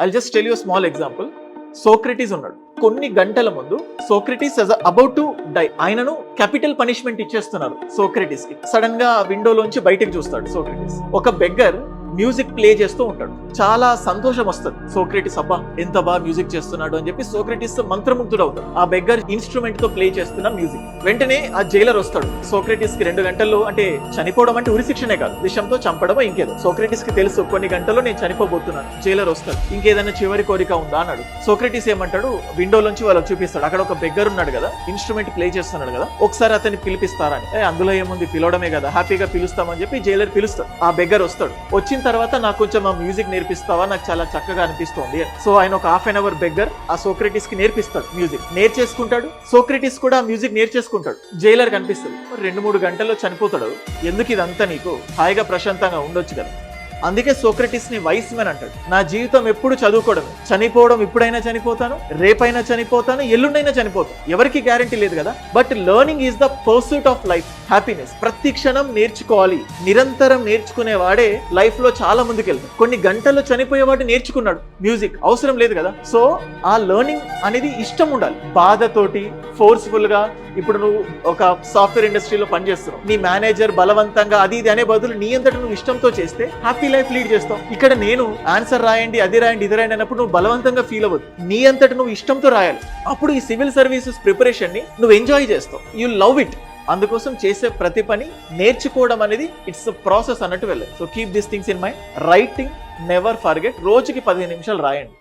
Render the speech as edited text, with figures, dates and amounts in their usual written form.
I'll just tell you small example. Socrates ఉన్నాడు. కొన్ని గంటల ముందు సోక్రటీస్ అబౌట్ టు డై, ఆయనను క్యాపిటల్ పనిష్మెంట్ ఇచ్చేస్తున్నారు సోక్రటీస్ కి. సడన్ గా విండోలోంచి బయటకు చూస్తాడు సోక్రటీస్. ఒక బెగ్గర్ మ్యూజిక్ ప్లే చేస్తూ ఉంటాడు. చాలా సంతోషం వస్తుంది సోక్రటీస్, అబ్బా ఎంత బాగా మ్యూజిక్ చేస్తున్నాడు అని చెప్పి సోక్రటీస్ మంత్రముగ్ధుడు అవుతాడు ఆ బెగ్గర్ ఇన్స్ట్రుమెంట్ తో ప్లే చేస్తున్న మ్యూజిక్. వెంటనే ఆ జైలర్ వస్తాడు సోక్రటీస్ కి. 2 గంటల్లో అంటే చనిపోవడం అంటే ఉరిశిక్షనే కాదు, విషంతో చంపడమో ఇంకేదో. సోక్రటీస్ కి తెలుసు కొన్ని గంటల్లో నేను చనిపోబోతున్నాను. జైలర్ వస్తాడు, ఇంకేదైనా చివరి కోరిక ఉందా అన్నాడు. సోక్రటీస్ ఏమంటాడు, విండోలోంచి వాళ్ళకి చూపిస్తాడు, అక్కడ ఒక బెగ్గర్ ఉన్నాడు కదా, ఇన్స్ట్రుమెంట్ ప్లే చేస్తున్నాడు కదా, ఒకసారి అతన్ని పిలిపిస్తారని. అందులో ఏముంది, పిలవడమే కదా, హ్యాపీగా పిలుస్తామని చెప్పి జైలర్ పిలుస్తాడు. ఆ బెగ్గర్ వస్తాడు. వచ్చిన తర్వాత నాకు కొంచెం ఆ మ్యూజిక్ నేర్పిస్తావా, నాకు చాలా చక్కగా అనిపిస్తోంది. సో ఆయన ఒక ½ అవర్ బెగ్గర్ ఆ సోక్రటీస్ కి నేర్పిస్తాడు. మ్యూజిక్ నేర్చేసుకుంటాడు. సోక్రటీస్ కూడా ఆ మ్యూజిక్ నేర్చేసుకుంటాడు. జైలర్ కనిపిస్తుంది, 2-3 గంటల్లో చనిపోతాడు. ఎందుకు ఇదంతా, నీకు హాయిగా ప్రశాంతంగా ఉండొచ్చు కదా. అందుకే సోక్రటీస్ ని వైస్ మ్యాన్ అంటాడు. నా జీవితం ఎప్పుడు చదువుకోవడమే, చనిపోవడం ఇప్పుడైనా చనిపోతాను, రేపైనా చనిపోతాను, ఎల్లుండైనా చనిపోతాను, ఎవరికి గ్యారంటీ లేదు కదా. But learning is the pursuit of life, happiness. ప్రతి క్షణం నేర్చుకోవాలి, నిరంతరం నేర్చుకునేవాడే లైఫ్ లో చాలా ముందుకెళ్తాడు. కొన్ని గంటల్లో చనిపోయేవాడు నేర్చుకున్నాడు మ్యూజిక్, అవసరం లేదు కదా. సో ఆ లెర్నింగ్ అనేది ఇష్టం ఉండాలి, బాధతోటి ఫోర్స్ఫుల్ గా. ఇప్పుడు నువ్వు ఒక సాఫ్ట్వేర్ ఇండస్ట్రీలో పనిచేస్తున్నావు, నీ మేనేజర్ బలవంతంగా అది ఇది అనే బదులు నీ అంతటా నువ్వు ఇష్టంతో చేస్తే హ్యాపీ లైఫ్ లీడ్ చేస్తావు. ఇక్కడ నేను ఆన్సర్ రాయండి, అది రాయండి, ఇది రాయండి అన్నప్పుడు నువ్వు బలవంతంగా ఫీల్ అవ్వదు, నీ అంతటా నువ్వు ఇష్టంతో రాయాలి. అప్పుడు ఈ సివిల్ సర్వీసెస్ ప్రిపరేషన్ ని నువ్వు ఎంజాయ్ చేస్తావు, యూ లవ్ ఇట్. అందుకోసం చేసే ప్రతి పని నేర్చుకోవడం అనేది ఇట్స్ ప్రాసెస్ అన్నట్టు వెళ్ళాలి. So keep this things in mind. Writing never forget. రోజుకి 15 నిమిషాలు రాయండి.